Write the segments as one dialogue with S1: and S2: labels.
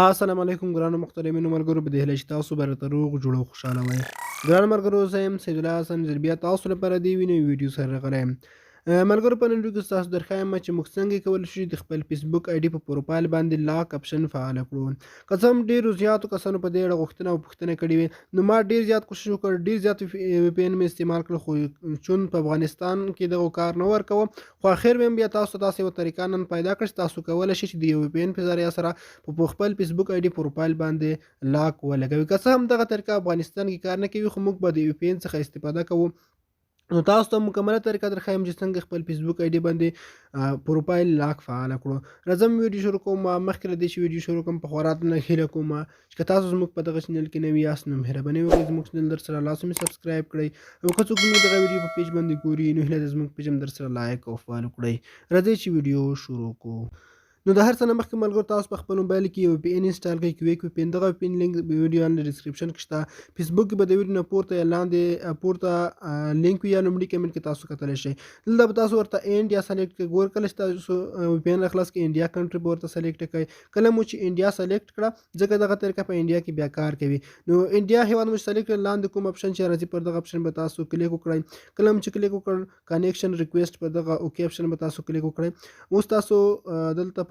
S1: السلام علیکم ګرانو محترمینو ملګرو په دې هیله چې تاسو به راته روغ جوړ او خوشحاله وئ. ګرانو ملګرو زه یم سید الله حسن زه بیا تاسو لپاره د یوې نوې ویډیو سره راغلی یم. ملګرو په نن ویډیو کې ستاسو درښایم چې موږ څنګه کولی شو د خپل فیسبوک آی ډي په پروفایل باندې لاک اپشن فعاله کړو. که څه هم ډېرو زیاتو کسانو په دې اړه غوښتنه او پوښتنه کړې وې، نو ما ډېر زیات کوشش وکړ، ډېر زیات VPN مې استعمال کړل، خو چون په افغانستان کې دغه کار نه ورکوه، خو اخر مې بیا تاسو ته داسې یوه طریقه نن پیدا کړه چې تاسو کولی شئ چې د یو VPN په ذریعه سره په خپل فیسبوک آی ډي پروفایل باندې لاک ولګوي. که څه هم دغه طریقه افغانستان کې کار نه کوي، خو موږ به د VPN څخه استفاده کوو. نو تاسو ته مکمله طریقه درښایم چې څنګه خپل فیسبوک آی ډي باندې پروفایل لاک فعاله کړو. راځم ویډیو شروع کوم. مخکې له دې چې ویډیو شروع کوم په خورا نه هیله کوم چې که تاسو زموږ په دغه چینل کې نوي یاست نو مهرباني وکړئ زموږ چینل در سره لازمي سبسکرایب کړئ، او که څوک زموږ دغه ویډیو په پیج باندې ګوري نو هیله ده زموږ پیج هم در سره لایک او فالو کړئ. راځئ چې ویډیو شروع کړو. نو د هر څه نه مخکې ملګرو تاسو په خپل موبایل کې یو VPN انسټال کړئ. کویک VPN دغه VPN لینک د ویډیو لاندې ډسکرپشن کې شته. فیسبوک کې به د ویډیو نه پورته یا لاندې پورته لینک وي یا لومړي کمنټ کې تاسو کتلی شئ. دلته به تاسو ورته انډیا سلیکټ کړئ. ګور کله چې تاسو VPN راخلاص کړئ انډیا کنټري به ورته سلیکټ کړئ. کله مو چې انډیا سلیکټ کړه ځکه دغه طریقه په انډیا کې بیا کار کوي، نو انډیا هیواد مو سلیکټ کړئ، لاندې کوم اپشن چې راځي پر دغه اپشن به تاسو کلیک وکړئ. کله هم چې کلیک وکړ کنیکشن ریکویسټ په دغه اوکې اپشن به تاسو کلیک وکړئ. اوس تاسو دلته په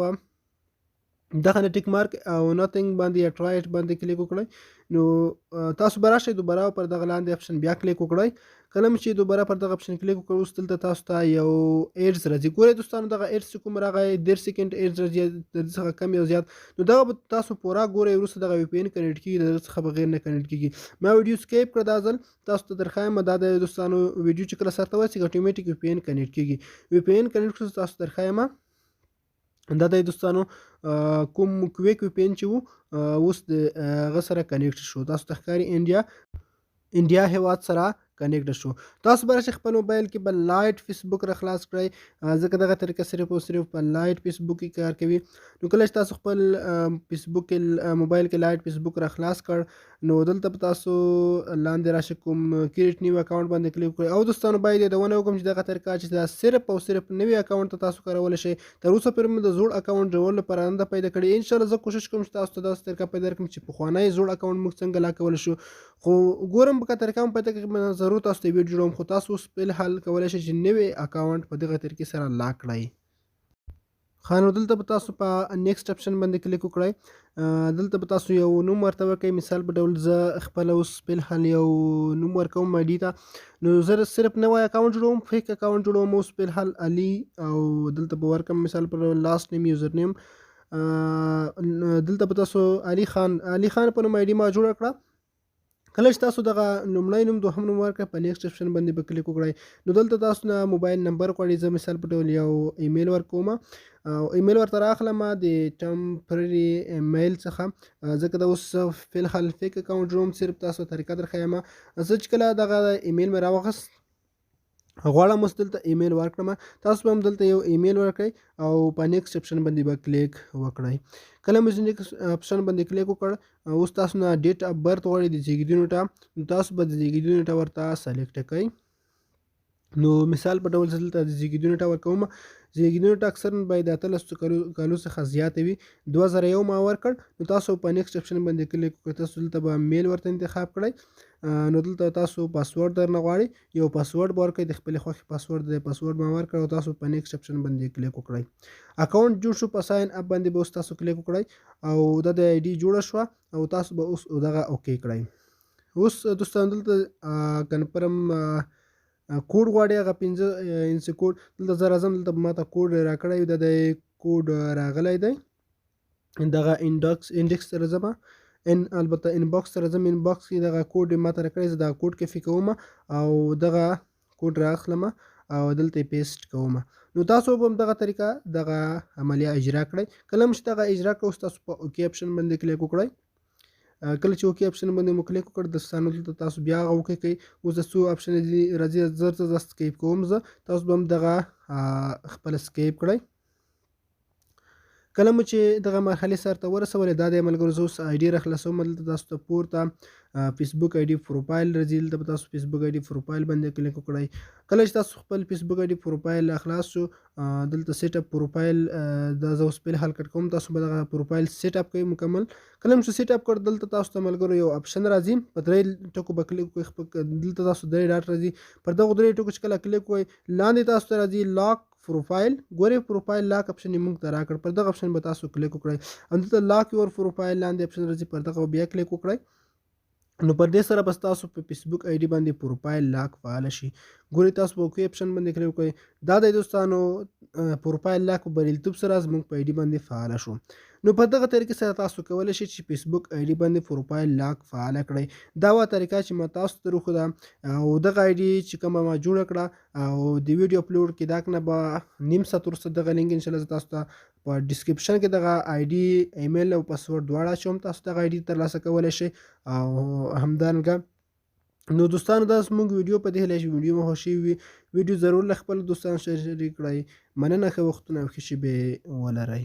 S1: دغه نه ټیک مارک او ناتینګ باندې یا ټرای باندې کلیک وکړئ. نو تاسو به راشئ دوباره پر دغه لاندې اپشن بیا کلیک وکړئ. کله چې دوباره پر دغه اپشن کلیک وکړئ اوس دلته تاسو ته یو ایډز راځي. ګورئ دوستانو دغه ایډز چې کوم راغی 10 سیکنډ ایډز راځي، د دې څخه کم یا زیات، نو دغه به تاسو پوره ګورئ. وروسته دغه VPN کنیکټ کېږي، د دغه څخه بغیر نه کنیکټ کېږي. ما ویډیو سکیپ کړه دا ځل، تاسو ته درښایم دا د دوستانو ویډیو چې کله سرته ورسېږي اټومیټیک VPN کنیکټ کېږي. VPN کنیکټ کړو تاسو درښایم دا د دوستانو کوم کویک VPN چې وو اوس د هغه سره کنیکټ شو. تاسو ته ښکاري انډیا هیواد سره کنیکټ شو. تاسو به راشئ خپل موبایل کې به لایټ فیسبوک را خلاص کړئ، ځکه دغه طریقه صرف او صرف په لایټ فیسبوک کې کار کوي. نو کله چې تاسو خپل فیسبوک کې موبایل کې لایټ فیسبوک را خلاص کړ نو دلته به تاسو لاندې راشئ کوم کریټ نیو اکاونټ باندې کلیک کړئ. او دوستانو باید یادونه وکړم چې دغه طریقه چې دا صرف او صرف نوي اکاونټ ته تاسو کارولی شئ. تر اوسه پورې مې د زوړ اکاونټ جوړولو لپاره نه ده پیدا کړې. انشاءالله زه کوشش کوم چې تاسو ته داسې طریقه پیدا کړم چې پخوانی زوړ اکاونټ موږ څنګه لا کولی شو، خو ګورم په طریقه هم پیدا کړم. ضرور تاسو ته ویډیو جوړوم، خو تاسو اوس په الحال کولی شئ چې نوی اکاونټ په دغه طریقې سره لاک کړئ. نو دلته به تاسو په نیکسټ اپشن باندې کلیک وکړئ. دلته به تاسو یو نوم ورته ورکړئ. مثال په ډول زه خپله اوس په الحال یو نوم ورکوم آی ډي ته. نو زه صرف نوی اکاونټ جوړوم، فیک اکاونټ جوړوم اوس په الحال علي، او دلته به ورکړم مثال په ډول لاست نیم یوزر نیم. دلته به تاسو علي خان په نوم آی ډي ما جوړه کړه. کله چې تاسو دغه لومړی نوم دوهم نوم ورکړئ په نیکسټ اپشن باندې به کلیک وکړئ. نو دلته تاسو نه موبایل نمبر غواړي. زه مثال په ډول یو ایمیل ورکوم او ایمیل ورته راخلم د ټمپرري ایمیل څخه، ځکه دا اوس فی الحال فیک اکاونټ جوړوم. صرف تاسو طریقه درښایم. زه چې کله دغه ایمیل مې راوغست غواړم اوس دلته ایمیل ورکړم، تاسو به هم دلته یو ایمیل ورکړئ او په نیکسټ اپشن باندې به کلیک وکړئ. کله مې نیکسټ اپشن باندې کلیک وکړ اوس تاسو نه ډیټ اف برث غواړي د زیږیدو نیټه، نو تاسو به د زیږیدو نیټه ورته سلیکټ کړئ. نو مثال په ډول زه دلته د زیږیدو نیټه ورکوم. زیږیدو نیټه اکثرا باید د 18 کالو څخه زیاته وي. 2001 ما ورکړ. نو تاسو په نیکسټ اپشن باندې کلیک وکړئ. تاسو دلته به میل ورته انتخاب کړئ. نو دلته تاسو پاسورډ درنه غواړي، یو پاسورډ به ورکړئ، د خپلې خوښې پاسورډ دی. پاسورډ ما ورکړ او تاسو په نیکسټ اپشن باندې کلیک وکړئ. اکاونټ جوړ شو. په ساین اپ باندې به اوس تاسو کلیک وکړئ او دا د آی ډي جوړه شوه او تاسو به اوس دغه اوکې کړئ. اوس دوستان دلته کنفرم کوډ غواړي، هغه 15 انچ کوډ. دلته زه راځم، دلته ماته کوډ راکړی دا د کوډ راغلی دی. دغه انډکس ته راځم، البته انباکس ته راځم. انباکس کې دغه کوډ ماته راکړی، زه دغه کوډ کپي کوم او دغه کوډ راخلم او دلته پیسټ کوم. نو تاسو به هم دغه طریقه دغه عملیه اجرا کړئ. کله هم چې دغه اجرا کړئ اوس تاسو په اوکې اپشن باندې کلیک وکړئ. کله چې اوکې اپشن باندې مو کلیک وکړ دوستانو دلته تاسو بیا هغه اوکې کوئ. اوس د څو اپشن راځي، زه سکیپ کوم. زه تاسو به هم دغه خپله سکیپ کړئ. کله مو چې دغه مرحلې سر ته ورسولې دا د ملګرو زه اوس آی ډي راخلاصوم. دلته تاسو ته پورته فیسبوک آی ډي پروفایل راځي. دلته به تاسو فیسبوک آی ډي پروفایل باندې کلیک وکړئ. کله چې تاسو خپل فیسبوک آی ډي پروفایل خلاص شو دلته سیټ اپ پروفایل دا زه اوس فعل حل کټ کوم. تاسو به دغه پروفایل سیټ اپ کوئ مکمل. کله مو سیټ اپ کړ دلته تاسو ته ملګرو یو اپشن راځي په درې ټکو به کلیک وکړئ. دلته تاسو درې ډاټ راځي پر دغه درې ټکو چې کله کلیک وکړئ لاندې تاسو ته راځي لاک پروفایل. ګورئ پروفایل لاک اپشن یې موږ ته راکړ پر دغه اپشن به تاسو کلیک وکړئ او دلته لاک یور پروفایل لاندې اپشن راځي پر دغه بیا کلیک وکړئ. نو پر دې سره بس تاسو په فیسبوک آی ډي باندې پروفایل لاک فعال شي. ګورئ تاسو په اوکې اپشن باندې کلیک وکړئ. دا د دوستانو پروفایل لاک په بریالیتوب سره زموږ په آی ډي باندې فعال شو. نو په دغه طریقې سره تاسو کولی شئ چې فیسبوک آی ډي باندې پروفایل لاک فعال کړئ. دا وا طریقه چې ما تاسو ته وښوده او دغه آی ډي چې کومه ما جوړه کړه او د ویډیو اپلوډ کې دا کنه به نیم ساعت وروسته دغه لینک انشاءالله زه تاسو ته په ډسکرپشن کې دغه آی ډي ایمیل او پاسورډ دواړه اچوم. تاسو دغه آی ډي ترلاسه کولی شئ او همدارنګه نو دوستانو دا زموږ ویډیو په دې هیله چې ویډیو مو خوښ شوي وي. ویډیو ضرور له خپلو دوستانو سره شریک کړئ. مننه، ښه وختونه او ښې شیبې ولرئ.